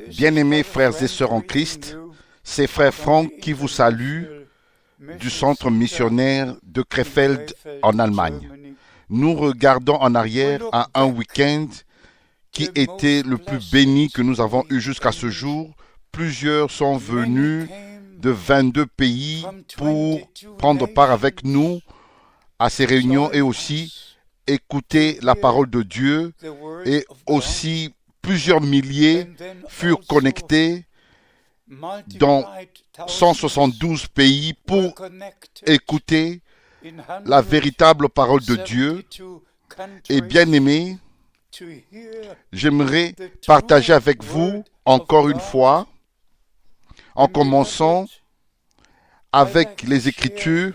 Bien-aimés frères et sœurs en Christ, c'est frère Franck qui vous salue du centre missionnaire de Krefeld en Allemagne. Nous regardons en arrière à un week-end qui était le plus béni que nous avons eu jusqu'à ce jour. Plusieurs sont venus de 22 pays pour prendre part avec nous à ces réunions et aussi écouter la parole de Dieu, et aussi plusieurs milliers furent connectés dans 172 pays pour écouter la véritable parole de Dieu. Et bien aimés, j'aimerais partager avec vous encore une fois, en commençant avec les Écritures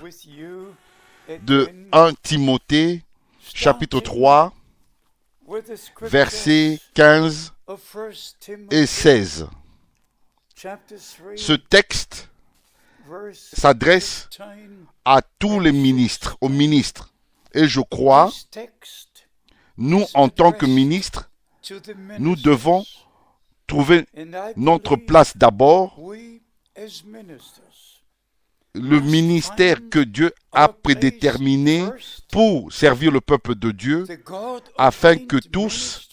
de 1 Timothée, chapitre 3, versets 15 et 16. Ce texte s'adresse à tous les ministres, aux ministres. Et je crois, nous, en tant que ministres, nous devons trouver notre place d'abord. Le ministère que Dieu a prédéterminé pour servir le peuple de Dieu, afin que tous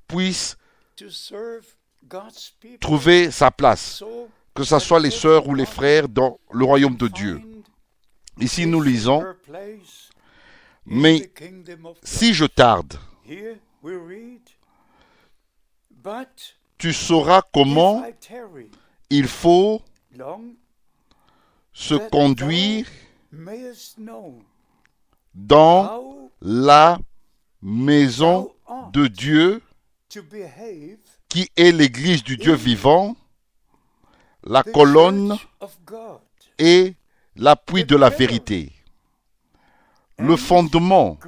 puissent trouver sa place, que ce soit les sœurs ou les frères dans le royaume de Dieu. Ici nous lisons, mais si je tarde, tu sauras comment il faut se conduire dans la maison de Dieu, qui est l'église du Dieu vivant, la colonne et l'appui de la vérité. Le fondement,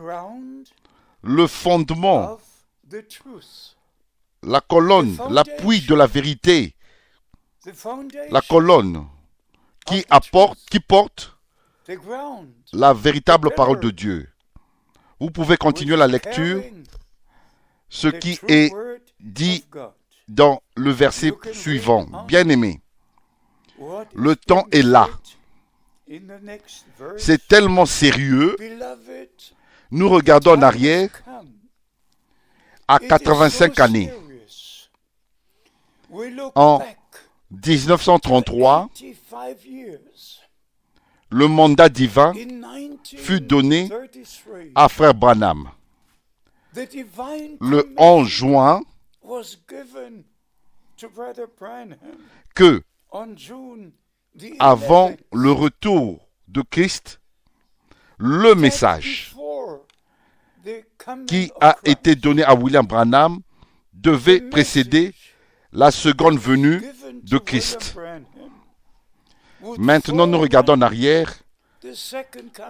la colonne, l'appui de la vérité, la colonne qui porte la véritable parole de Dieu. Vous pouvez continuer la lecture, ce qui est dit dans le verset suivant. Bien-aimés, le temps est là. C'est tellement sérieux. Nous regardons en arrière à 85 années. En 1933, le mandat divin fut donné à frère Branham. Le 11 juin, que avant le retour de Christ, le message qui a été donné à William Branham devait précéder la seconde venue de Christ. Maintenant, nous regardons en arrière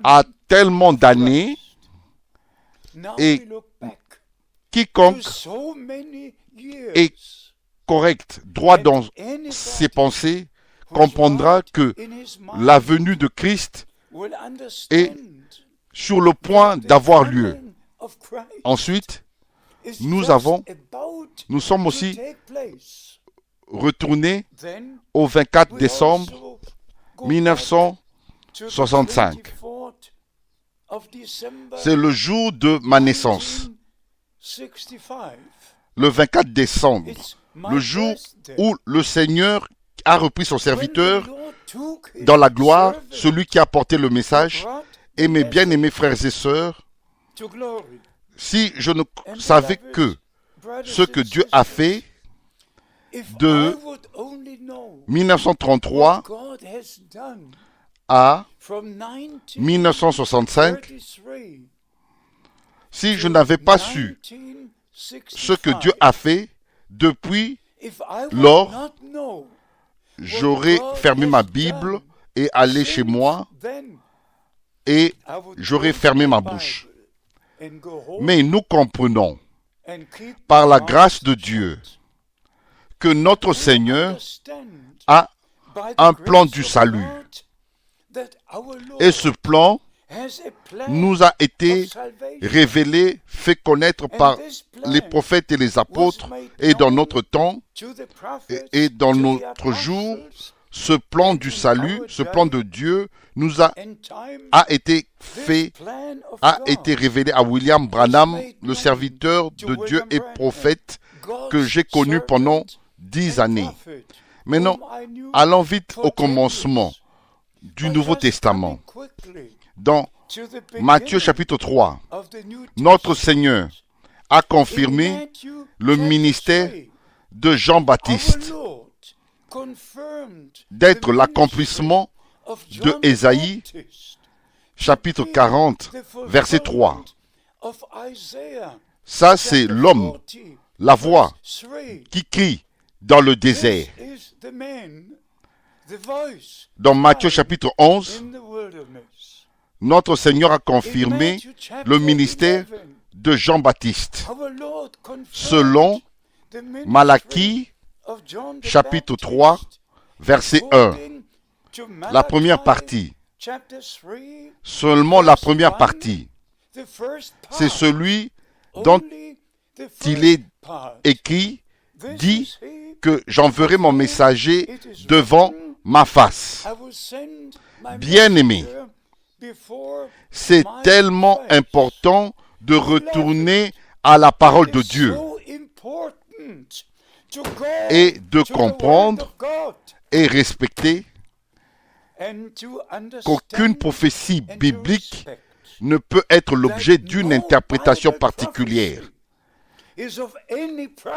à tellement d'années, et quiconque est correct, droit dans ses pensées, comprendra que la venue de Christ est sur le point d'avoir lieu. Ensuite, nous sommes aussi retournés au 24 décembre 1965. C'est le jour de ma naissance. Le 24 décembre, le jour où le Seigneur a repris son serviteur dans la gloire, celui qui a porté le message. Et mes bien-aimés frères et sœurs, si je ne savais que ce que Dieu a fait de 1933 à 1965, si je n'avais pas su ce que Dieu a fait depuis lors, j'aurais fermé ma Bible et allé chez moi et j'aurais fermé ma bouche. Mais nous comprenons, par la grâce de Dieu, que notre Seigneur a un plan du salut. Et ce plan nous a été révélé, fait connaître par les prophètes et les apôtres, et dans notre temps et dans notre jour, ce plan du salut, ce plan de Dieu a été révélé à William Branham, le serviteur de Dieu et prophète que j'ai connu pendant 10 années. Maintenant, allons vite au commencement du Nouveau Testament. Dans Matthieu chapitre 3, notre Seigneur a confirmé le ministère de Jean-Baptiste d'être l'accomplissement de Ésaïe chapitre 40, verset 3. Ça, c'est l'homme, la voix qui crie dans le désert. Dans Matthieu chapitre 11, notre Seigneur a confirmé le ministère de Jean-Baptiste selon Malachie chapitre 3, verset 1. La première partie. Seulement la première partie. C'est celui dont il est écrit, dit que j'enverrai mon messager devant ma face. Bien-aimé, c'est tellement important de retourner à la parole de Dieu et de comprendre et respecter qu'aucune prophétie biblique ne peut être l'objet d'une interprétation particulière.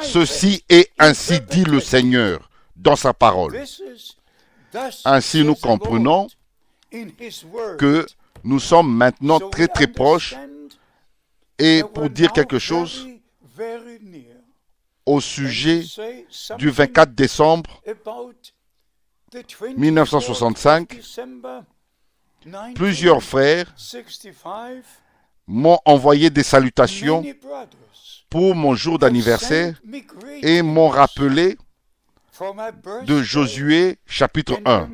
Ceci est ainsi dit le Seigneur dans sa parole. Ainsi nous comprenons que nous sommes maintenant très très proches et pour dire quelque chose au sujet du 24 décembre 1965, plusieurs frères m'ont envoyé des salutations pour mon jour d'anniversaire et m'ont rappelé de Josué chapitre 1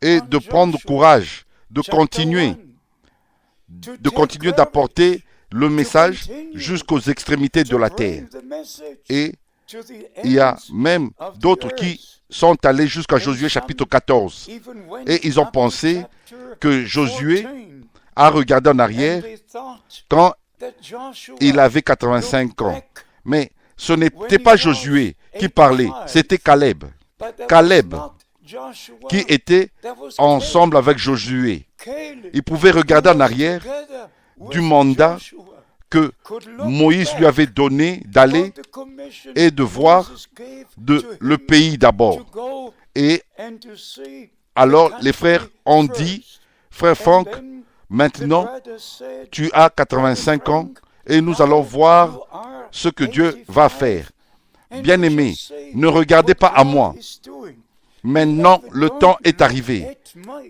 et de prendre courage, de continuer d'apporter le message jusqu'aux extrémités de la terre. Et il y a même d'autres qui sont allés jusqu'à Josué chapitre 14. Et ils ont pensé que Josué a regardé en arrière quand il avait 85 ans. Mais ce n'était pas Josué qui parlait, c'était Caleb. Caleb qui était ensemble avec Josué. Il pouvait regarder en arrière du mandat que Moïse lui avait donné d'aller et de voir le pays d'abord. Et alors les frères ont dit, frère Franck, maintenant tu as 85 ans et nous allons voir ce que Dieu va faire. Bien-aimé, ne regardez pas à moi. Maintenant, le temps est arrivé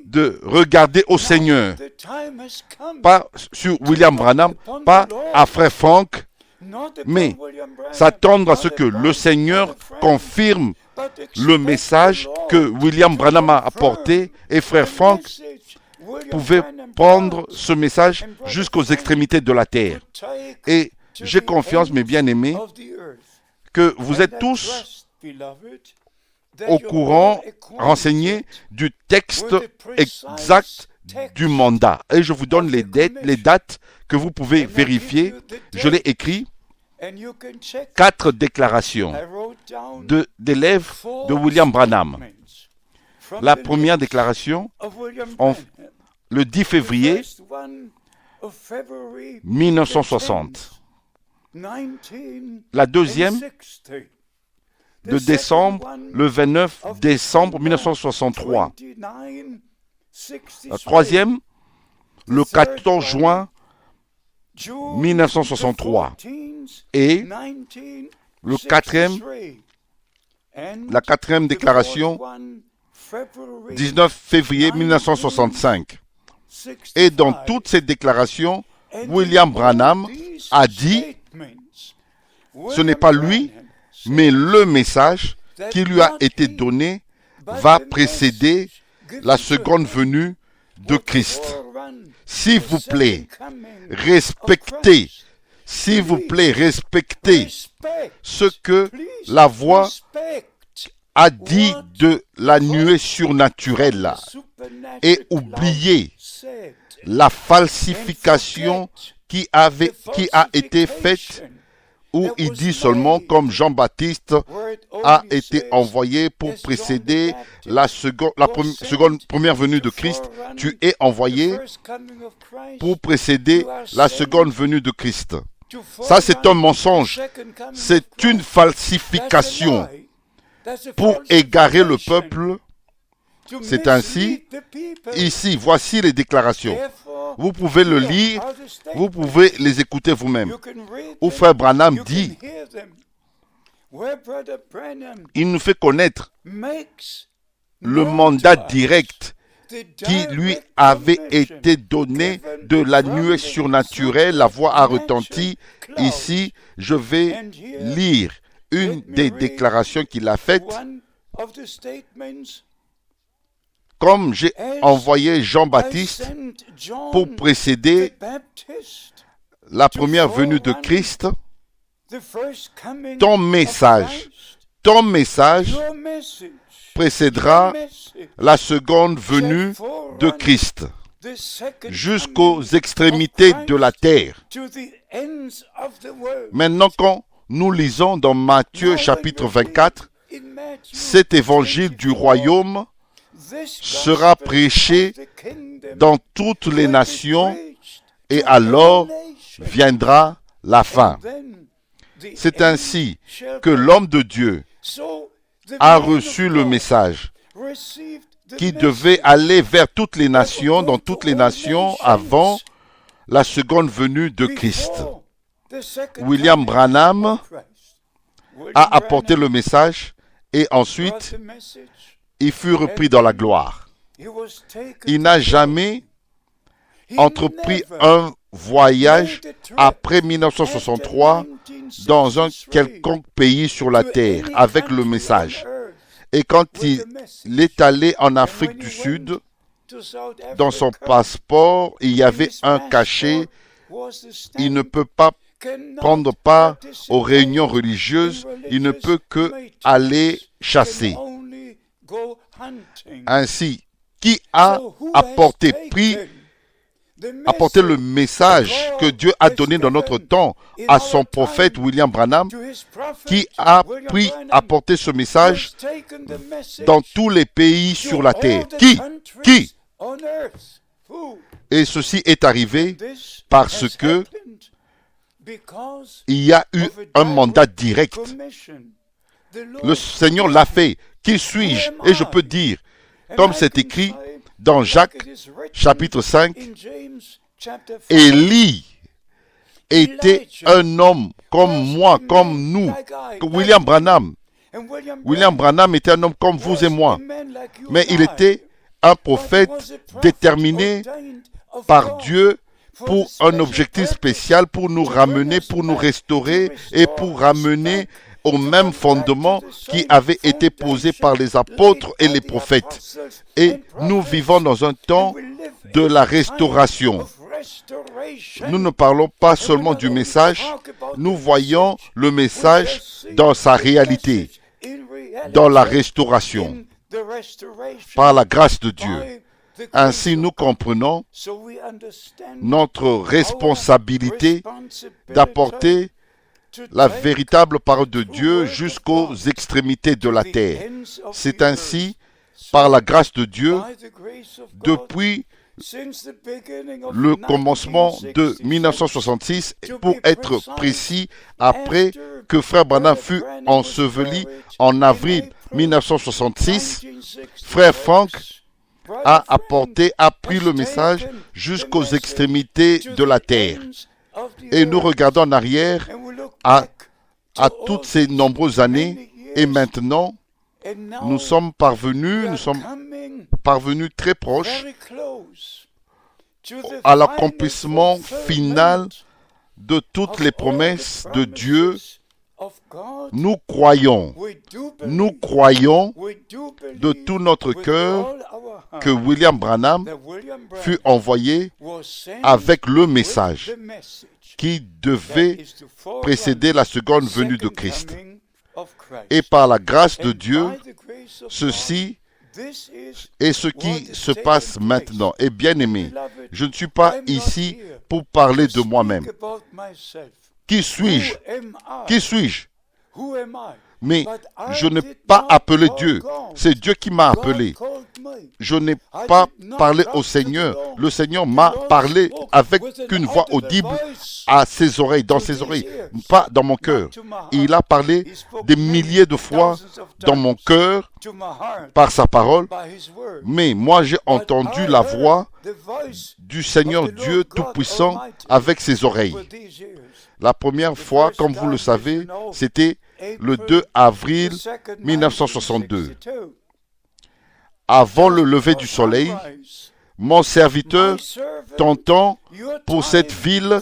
de regarder au Seigneur. Pas sur William Branham, pas à frère Franck, mais s'attendre à ce que le Seigneur confirme le message que William Branham a apporté et frère Franck pouvait prendre ce message jusqu'aux extrémités de la terre. Et j'ai confiance, mes bien-aimés, que vous êtes tous au courant, renseigné du texte exact du mandat. Et je vous donne les dates que vous pouvez vérifier. Je l'ai écrit. 4 déclarations d'élèves de William Branham. La première déclaration, le 10 février 1960. La deuxième, de décembre, le 29 décembre 1963. La troisième, le 14 juin 1963. Et la quatrième déclaration, 19 février 1965. Et dans toutes ces déclarations, William Branham a dit, ce n'est pas lui, mais le message qui lui a été donné va précéder la seconde venue de Christ. S'il vous plaît, respectez, s'il vous plaît, respectez ce que la voix a dit de la nuée surnaturelle et oubliez la falsification qui a été faite où il dit seulement comme Jean-Baptiste a été envoyé pour précéder la première venue de Christ. Tu es envoyé pour précéder la seconde venue de Christ. Ça, c'est un mensonge. C'est une falsification pour égarer le peuple. C'est ainsi. Ici, voici les déclarations. Vous pouvez le lire, vous pouvez les écouter vous-même. Où Frère Branham dit, il nous fait connaître le mandat direct qui lui avait été donné de la nuée surnaturelle. La voix a retenti. Ici, je vais lire une des déclarations qu'il a faites. Comme j'ai envoyé Jean-Baptiste pour précéder la première venue de Christ, ton message précédera la seconde venue de Christ jusqu'aux extrémités de la terre. Maintenant, quand nous lisons dans Matthieu chapitre 24, cet évangile du royaume sera prêché dans toutes les nations et alors viendra la fin. C'est ainsi que l'homme de Dieu a reçu le message qui devait aller vers toutes les nations, dans toutes les nations avant la seconde venue de Christ. William Branham a apporté le message et ensuite il fut repris dans la gloire. Il n'a jamais entrepris un voyage après 1963 dans un quelconque pays sur la terre avec le message. Et quand il est allé en Afrique du Sud, dans son passeport, il y avait un cachet. Il ne peut pas prendre part aux réunions religieuses. Il ne peut que aller chasser. Ainsi, qui a apporté le message que Dieu a donné dans notre temps à son prophète William Branham, qui a apporté ce message dans tous les pays sur la terre. Qui? Et ceci est arrivé parce que il y a eu un mandat direct. Le Seigneur l'a fait. Qui suis-je? Et je peux dire, comme c'est écrit dans Jacques chapitre 5, Élie était un homme comme moi, comme nous, William Branham. William Branham était un homme comme vous et moi, mais il était un prophète déterminé par Dieu pour un objectif spécial, pour nous ramener, pour nous restaurer et pour ramener au même fondement qui avait été posé par les apôtres et les prophètes. Et nous vivons dans un temps de la restauration. Nous ne parlons pas seulement du message, nous voyons le message dans sa réalité, dans la restauration, par la grâce de Dieu. Ainsi, nous comprenons notre responsabilité d'apporter la véritable parole de Dieu jusqu'aux extrémités de la terre. C'est ainsi, par la grâce de Dieu, depuis le commencement de 1966, pour être précis, après que Frère Branham fut enseveli en avril 1966, Frère Frank a pris le message jusqu'aux extrémités de la terre. Et nous regardons en arrière à toutes ces nombreuses années et maintenant nous sommes parvenus très proches à l'accomplissement final de toutes les promesses de Dieu Nous croyons de tout notre cœur que William Branham fut envoyé avec le message qui devait précéder la seconde venue de Christ. Et par la grâce de Dieu, ceci est ce qui se passe maintenant. Et bien aimé, je ne suis pas ici pour parler de moi-même. Qui suis-je? Qui suis-je? Mais je n'ai pas appelé Dieu. C'est Dieu qui m'a appelé. Je n'ai pas parlé au Seigneur. Le Seigneur m'a parlé avec une voix audible à ses oreilles, dans ses oreilles, pas dans mon cœur. Il a parlé des milliers de fois dans mon cœur par sa parole. Mais moi, j'ai entendu la voix du Seigneur Dieu Tout-Puissant avec ses oreilles. La première fois, comme vous le savez, c'était le 2 avril 1962. Avant le lever du soleil, mon serviteur, ton temps pour cette ville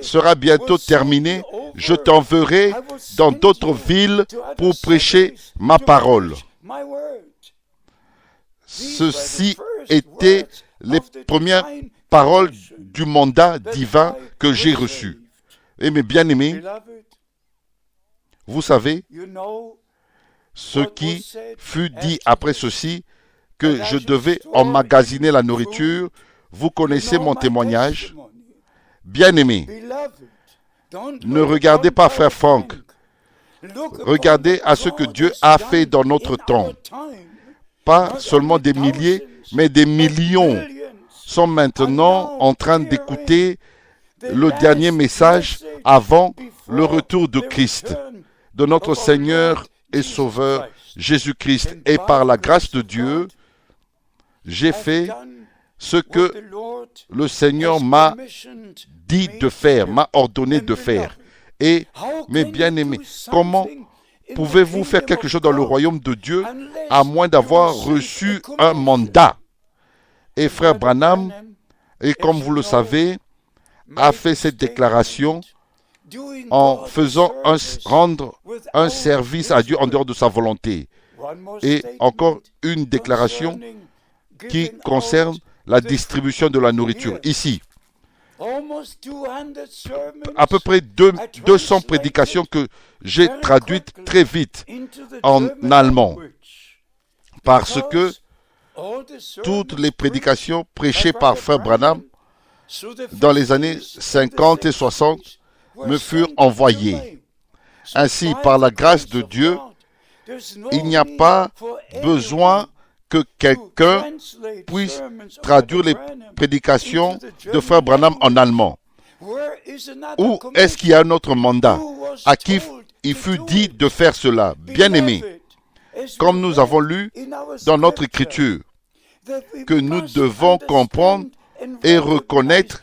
sera bientôt terminé. Je t'enverrai dans d'autres villes pour prêcher ma parole. Ceci étaient les premières paroles du mandat divin que j'ai reçu. Et mes bien-aimés, vous savez ce qui fut dit après ceci, que je devais emmagasiner la nourriture. Vous connaissez mon témoignage. Bien-aimés, ne regardez pas frère Frank. Regardez à ce que Dieu a fait dans notre temps. Pas seulement des milliers, mais des millions sont maintenant en train d'écouter le dernier message avant le retour de Christ, de notre Seigneur et Sauveur Jésus-Christ. Et par la grâce de Dieu, j'ai fait ce que le Seigneur m'a dit de faire, m'a ordonné de faire. Et, mes bien-aimés, comment pouvez-vous faire quelque chose dans le royaume de Dieu à moins d'avoir reçu un mandat? Et frère Branham, et comme vous le savez, a fait cette déclaration en faisant rendre un service à Dieu en dehors de sa volonté. Et encore une déclaration qui concerne la distribution de la nourriture. Ici, à peu près 200 prédications que j'ai traduites très vite en allemand, parce que toutes les prédications prêchées par frère Branham dans les années 50 et 60 me furent envoyées. Ainsi, par la grâce de Dieu, il n'y a pas besoin que quelqu'un puisse traduire les prédications de frère Branham en allemand. Où est-ce qu'il y a un autre mandat à qui il fut dit de faire cela? Bien-aimé, comme nous avons lu dans notre écriture, que nous devons comprendre et reconnaître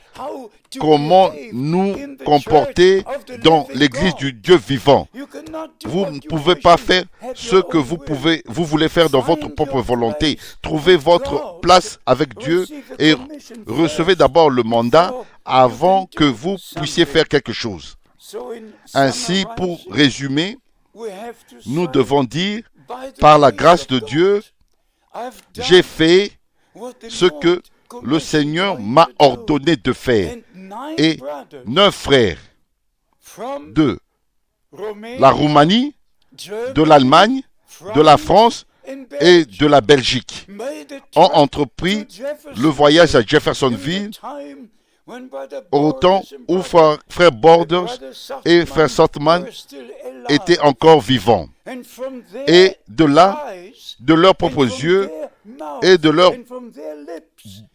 comment nous comporter dans l'église du Dieu vivant. Vous ne pouvez pas faire ce que vous voulez faire dans votre propre volonté. Trouvez votre place avec Dieu et recevez d'abord le mandat avant que vous puissiez faire quelque chose. Ainsi, pour résumer, nous devons dire, par la grâce de Dieu, j'ai fait ce que le Seigneur m'a ordonné de faire. Et 9 frères de la Roumanie, de l'Allemagne, de la France et de la Belgique ont entrepris le voyage à Jeffersonville au temps où frère Borders et frère Saltman étaient encore vivants. Et de là, de leurs propres yeux et de leur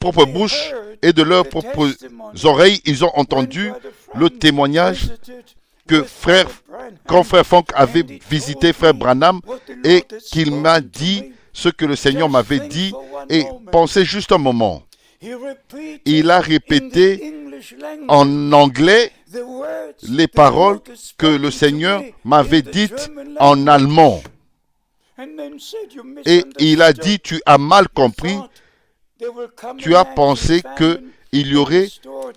propre bouche et de leurs propres oreilles, ils ont entendu le témoignage que quand frère Frank avait visité frère Branham et qu'il m'a dit ce que le Seigneur m'avait dit. Et pensez juste un moment. Il a répété en anglais les paroles que le Seigneur m'avait dites en allemand. Et il a dit, tu as mal compris, tu as pensé il y aurait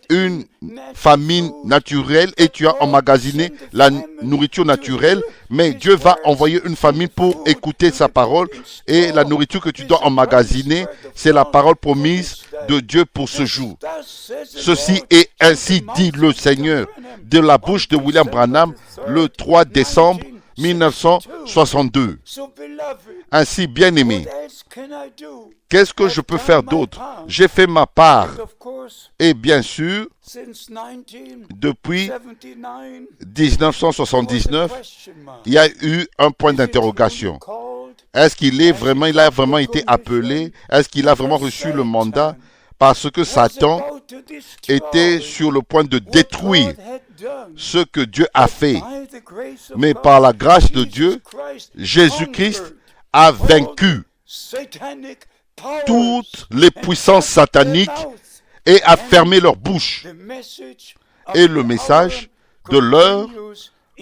une famine naturelle et tu as emmagasiné la nourriture naturelle, mais Dieu va envoyer une famine pour écouter sa parole et la nourriture que tu dois emmagasiner, c'est la parole promise de Dieu pour ce jour. Ceci est ainsi dit le Seigneur de la bouche de William Branham le 3 décembre 1962. Ainsi, bien-aimé, qu'est-ce que je peux faire d'autre? J'ai fait ma part. Et bien sûr, depuis 1979, il y a eu un point d'interrogation. Est-ce qu'il a vraiment été appelé? Est-ce qu'il a vraiment reçu le mandat? Parce que Satan était sur le point de détruire ce que Dieu a fait. Mais par la grâce de Dieu, Jésus-Christ a vaincu toutes les puissances sataniques et a fermé leur bouche. Et le message de l'heure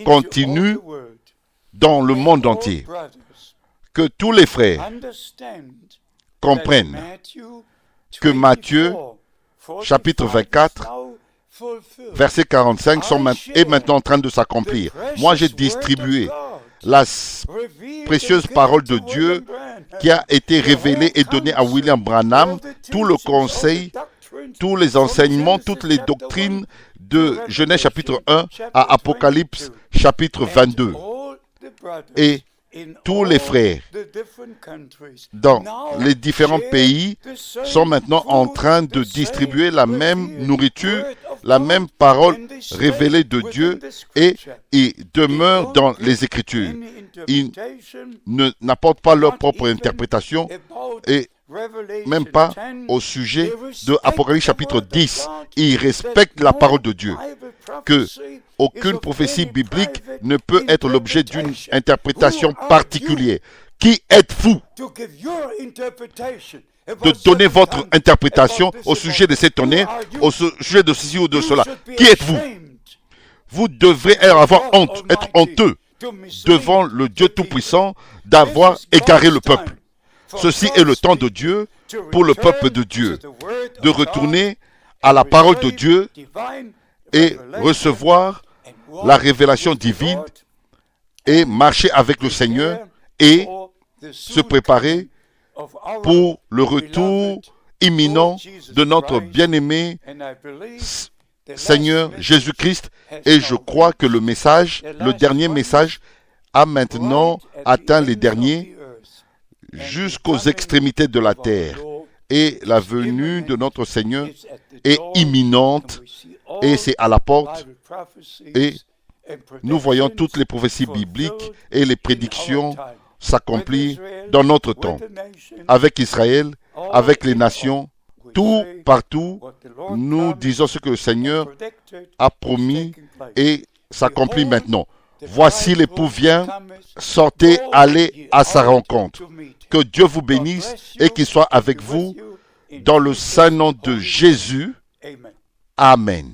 continue dans le monde entier. Que tous les frères comprennent que Matthieu, chapitre 24, verset 45, est maintenant en train de s'accomplir. Moi, j'ai distribué la précieuse parole de Dieu qui a été révélée et donnée à William Branham, tout le conseil, tous les enseignements, toutes les doctrines de Genèse chapitre 1 à Apocalypse chapitre 22. Et tous les frères dans les différents pays sont maintenant en train de distribuer la même nourriture, la même parole révélée de Dieu et ils demeurent dans les Écritures. Ils n'apportent pas leur propre interprétation et même pas au sujet de Apocalypse chapitre 10. Ils respectent la parole de Dieu. Que aucune prophétie biblique ne peut être l'objet d'une interprétation particulière. Qui êtes-vous de donner votre interprétation au sujet de cet tonnerre, au sujet de ceci ou de cela? Qui êtes-vous? Vous devrez avoir honte, être honteux devant le Dieu Tout-Puissant d'avoir égaré le peuple. Ceci est le temps de Dieu pour le peuple de Dieu, de retourner à la parole de Dieu et recevoir la révélation divine et marcher avec le Seigneur et se préparer pour le retour imminent de notre bien-aimé Seigneur Jésus-Christ. Et je crois que le message, le dernier message, a maintenant atteint les derniers jusqu'aux extrémités de la terre. Et la venue de notre Seigneur est imminente et c'est à la porte. Et nous voyons toutes les prophéties bibliques et les prédictions s'accomplir dans notre temps. Avec Israël, avec les nations, tout, partout, nous disons ce que le Seigneur a promis et s'accomplit maintenant. Voici l'époux vient, sortez, allez à sa rencontre. Que Dieu vous bénisse et qu'il soit avec vous dans le saint nom de Jésus. Amen.